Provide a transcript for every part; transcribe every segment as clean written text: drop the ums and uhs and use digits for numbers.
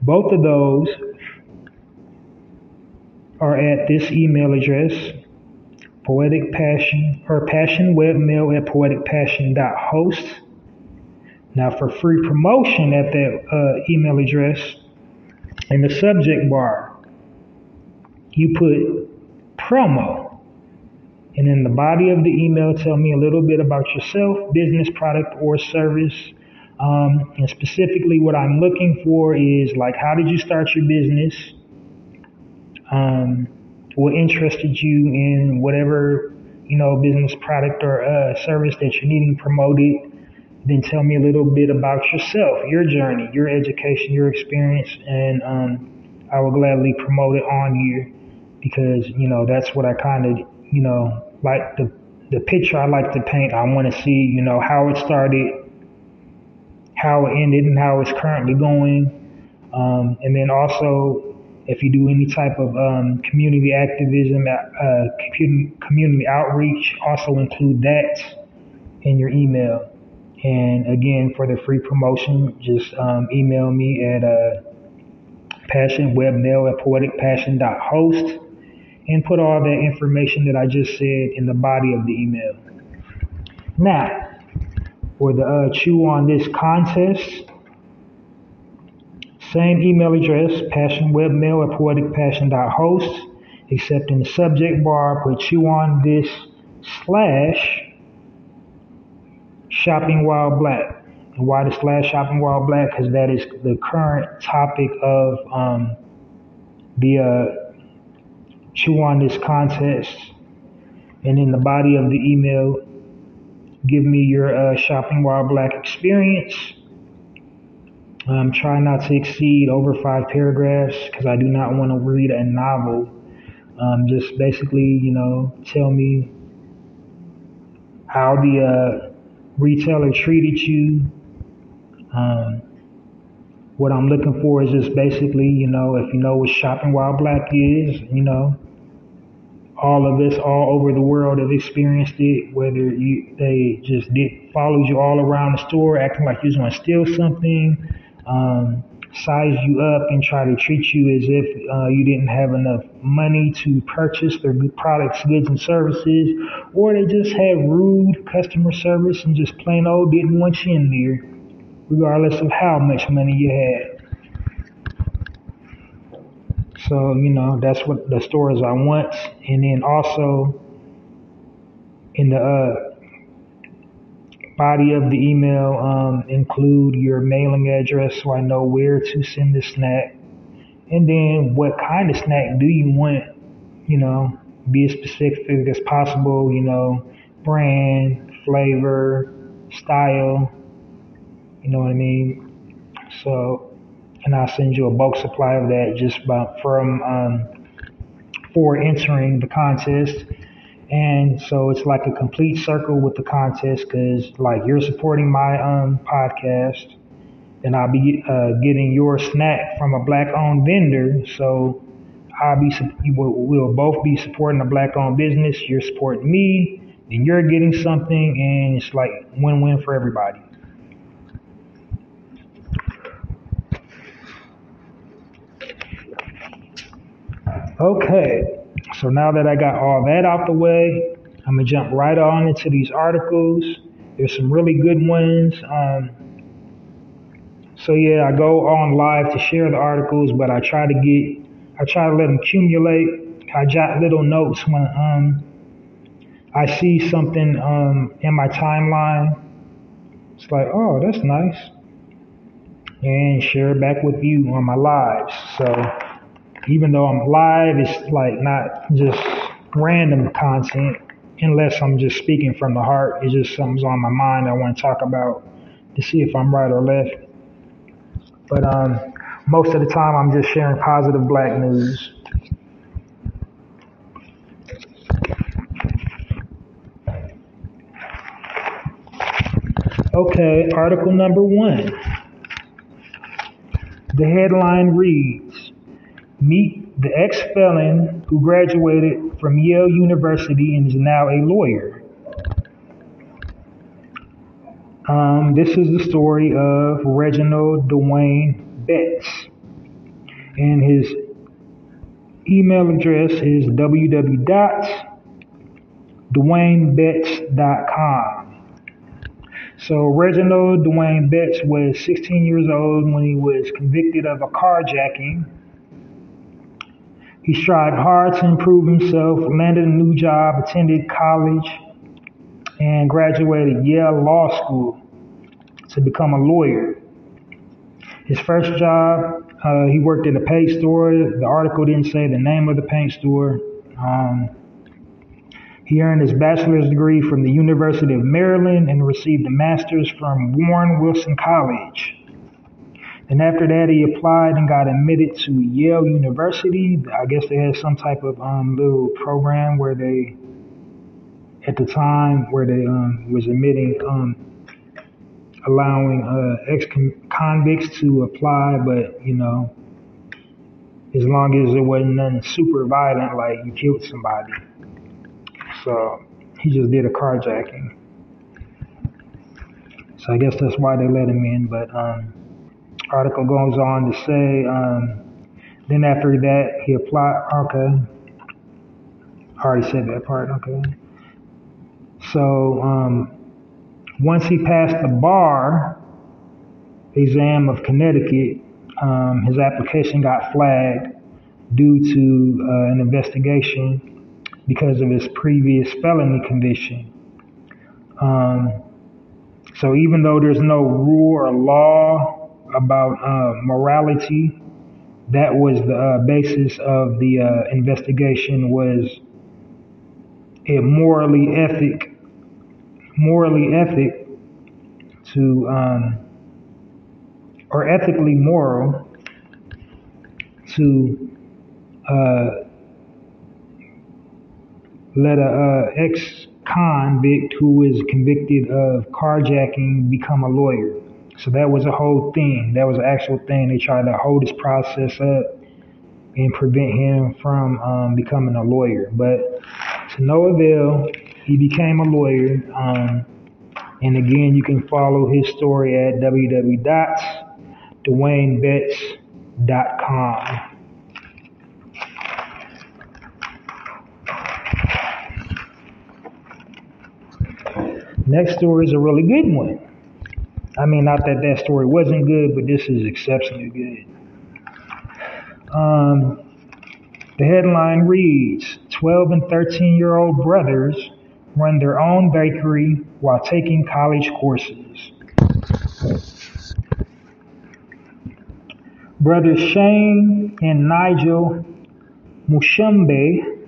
Both of those are at this email address, Poetic Passion or passionwebmail at poeticpassion.host. Now, for free promotion at that email address, in the subject bar, you put promo. And in the body of the email, tell me a little bit about yourself, business, product, or service. And specifically, what I'm looking for is like, how did you start your business? What interested you in whatever, business, product, or service that you're needing promoted. Then tell me a little bit about yourself, your journey, your education, your experience, and I will gladly promote it on here because, that's what I kind of, like the picture I like to paint. I want to see, how it started, how it ended, and how it's currently going. And then also, if you do any type of community activism, community outreach, also include that in your email. And again, for the free promotion, just email me at passionwebmail at poeticpassion.host and put all that information that I just said in the body of the email. Now, for the Chew on This contest, same email address, passionwebmail at poeticpassion.host, except in the subject bar, put Chew on This / Shopping While Black. And why the / Shopping While Black? Because that is the current topic of the Chew on This contest. And in the body of the email, give me your Shopping While Black experience. Try not to exceed over 5 paragraphs because I do not want to read a novel. Just basically, tell me how the retailer treated you. What I'm looking for is just basically, if you know what Shopping While Black is, all of us all over the world have experienced it, whether they just followed you all around the store acting like you was going to steal something, size you up and try to treat you as if you didn't have enough money to purchase their good products, goods, and services, or they just had rude customer service and just plain old didn't want you in there, regardless of how much money you had. So, that's what the stores I want. And then also in the body of the email, include your mailing address so I know where to send the snack. And then what kind of snack do you want? Be as specific as possible, brand, flavor, style, you know what I mean? So, and I'll send you a bulk supply of that just for entering the contest. And so it's like a complete circle with the contest because like you're supporting my podcast and I'll be getting your snack from a black owned vendor. So we'll both be supporting a black owned business. You're supporting me and you're getting something and it's like win-win for everybody. Okay, so now that I got all that out the way, I'm gonna jump right on into these articles. There's some really good ones. So yeah, I go on live to share the articles, but I try to let them accumulate. I jot little notes when I see something in my timeline. It's like, oh, that's nice, and share it back with you on my lives. So even though I'm live, it's like not just random content unless I'm just speaking from the heart. It's just something's on my mind I want to talk about to see if I'm right or left. But most of the time I'm just sharing positive black news. Okay, article number 1. The headline reads, Meet the ex-felon who graduated from Yale University and is now a lawyer. This is the story of Reginald Dwayne Betts. And his email address is www.dwayneBetts.com. So Reginald Dwayne Betts was 16 years old when he was convicted of a carjacking. He strived hard to improve himself, landed a new job, attended college, and graduated Yale Law School to become a lawyer. His first job, he worked at a paint store. The article didn't say the name of the paint store. He earned his bachelor's degree from the University of Maryland and received a master's from Warren Wilson College. And after that, he applied and got admitted to Yale University. I guess they had some type of little program where they, at the time, where they was admitting, allowing ex-convicts to apply, but, you know, as long as it wasn't nothing super violent, like you killed somebody. So he just did a carjacking. So I guess that's why they let him in. But article goes on to say, then after that he applied. Okay, I already said that part. Okay. So once he passed the bar exam of Connecticut, his application got flagged due to an investigation because of his previous felony conviction. So even though there's no rule or law about morality, that was the basis of the investigation, was it morally ethic to or ethically moral to let a ex-convict who was convicted of carjacking become a lawyer. So that was a whole thing. That was an actual thing. They tried to hold his process up and prevent him from becoming a lawyer. But to no avail, he became a lawyer. And again, you can follow his story at www.dwaynebetts.com. Next story is a really good one. I mean, not that that story wasn't good, but this is exceptionally good. The headline reads, 12 and 13-year-old brothers run their own bakery while taking college courses. Brothers Shane and Nigel Mushumbe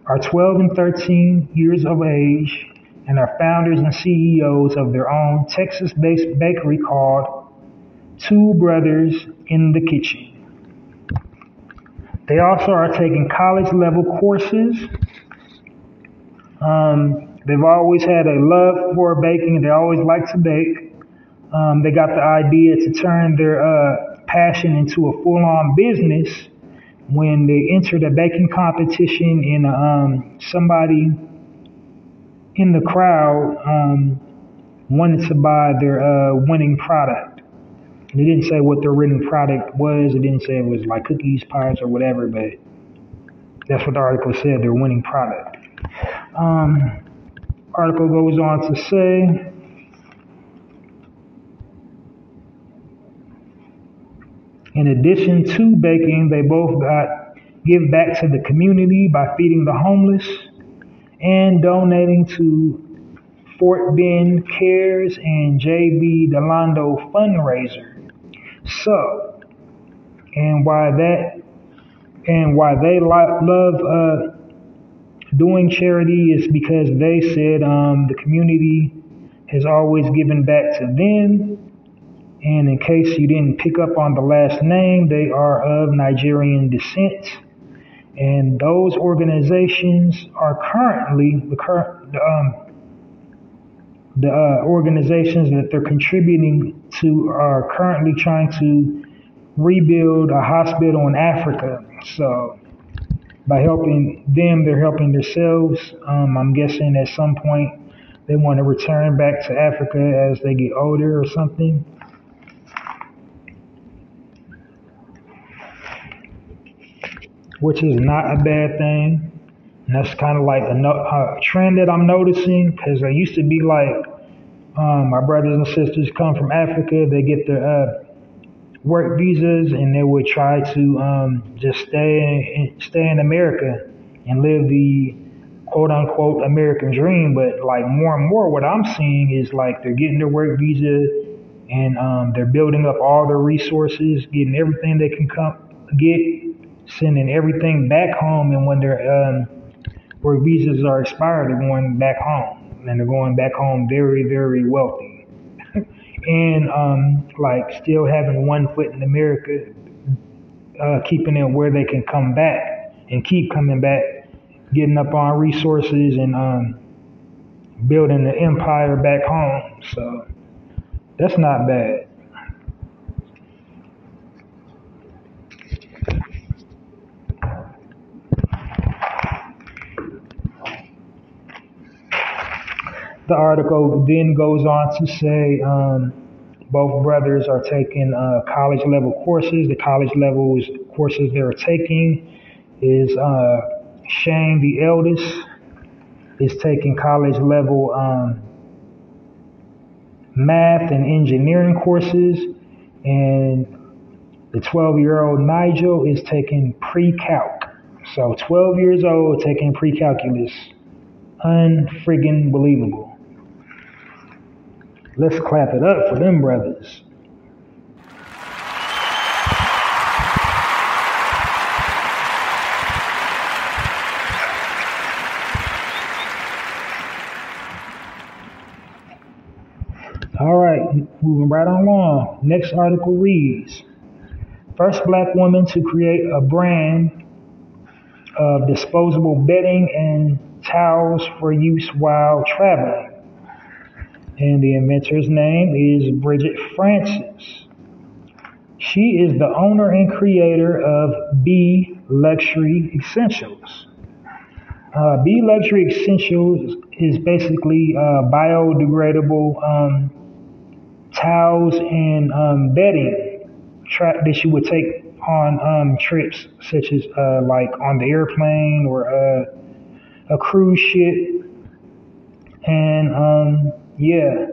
are 12 and 13 years of age and are founders and CEOs of their own Texas-based bakery called Two Brothers in the Kitchen. They also are taking college-level courses. They've always had a love for baking, and they always like to bake. They got the idea to turn their passion into a full-on business when they entered a baking competition, and somebody in the crowd wanted to buy their winning product. And they didn't say what their winning product was. It didn't say it was like cookies, pies, or whatever, but that's what the article said, their winning product. Article goes on to say, in addition to baking, they both give back to the community by feeding the homeless and donating to Fort Bend Cares and J.B. Delando fundraiser. So, and why they love doing charity is because they said the community has always given back to them. And in case you didn't pick up on the last name, they are of Nigerian descent. And those organizations are currently the organizations that they're contributing to are currently trying to rebuild a hospital in Africa. So by helping them, they're helping themselves. I'm guessing at some point they want to return back to Africa as they get older or something. which is not a bad thing. And that's kind of like a trend that I'm noticing because I used to be like, my brothers and sisters come from Africa, they get their work visas, and they would try to just stay in America and live the quote unquote American dream. But like more and more, what I'm seeing is like they're getting their work visa and they're building up all their resources, getting everything they can get, sending everything back home, and when their work visas are expired, they're going back home, and they're going back home very, very wealthy, and like still having one foot in America, keeping it where they can come back and keep coming back, getting up on resources and building the empire back home. So that's not bad. The article then goes on to say both brothers are taking college level courses. The college level courses they're taking is Shane, the eldest, is taking college level math and engineering courses, and the 12-year-old Nigel is taking pre-calc. So 12 years old taking pre-calculus. Unfriggin' believable. Let's clap it up for them brothers. All right, moving right on along. Next article reads, first black woman to create a brand of disposable bedding and towels for use while traveling. And the inventor's name is Bridget Francis. She is the owner and creator of B Luxury Essentials. B Luxury Essentials is basically biodegradable towels and bedding that you would take on trips, such as like on the airplane or a cruise ship. And yeah,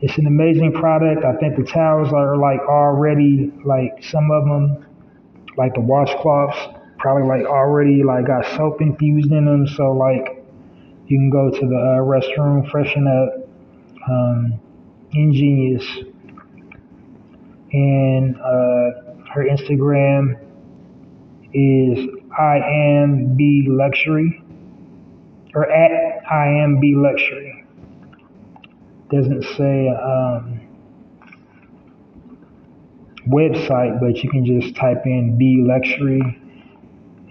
it's an amazing product. I think the towels are like already, like some of them, like the washcloths, probably like already like got soap infused in them. So like you can go to the restroom, freshen up. Ingenious. And her Instagram is I am B Luxury, or at I am B Luxury. Doesn't say website, but you can just type in B Luxury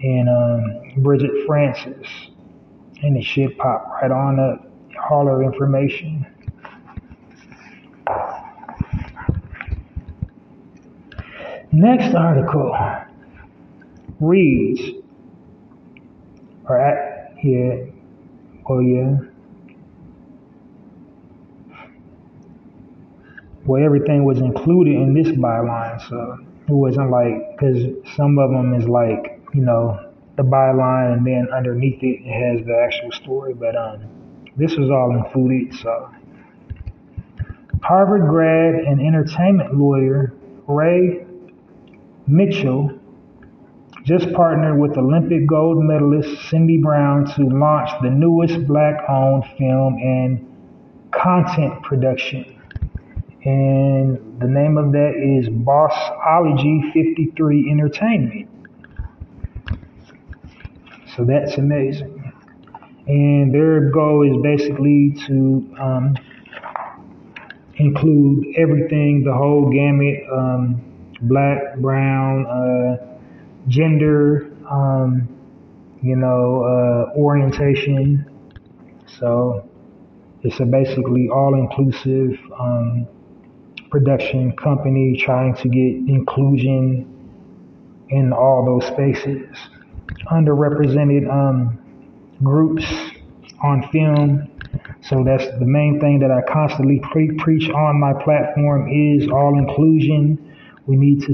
and Bridget Francis, and it should pop right on up, all her information. Next article reads, or at, yeah, oh yeah. Well, everything was included in this byline, so it wasn't like, because some of them is like, you know, the byline and then underneath it has the actual story, but this was all included. So Harvard grad and entertainment lawyer Ray Mitchell just partnered with Olympic gold medalist Cindy Brown to launch the newest black-owned film and content production. And the name of that is Bossology 53 Entertainment. So that's amazing. And their goal is basically to include everything, the whole gamut, black, brown, gender, orientation. So it's a basically all-inclusive production company trying to get inclusion in all those spaces. Underrepresented groups on film. So that's the main thing that I constantly preach on my platform is all inclusion. We need to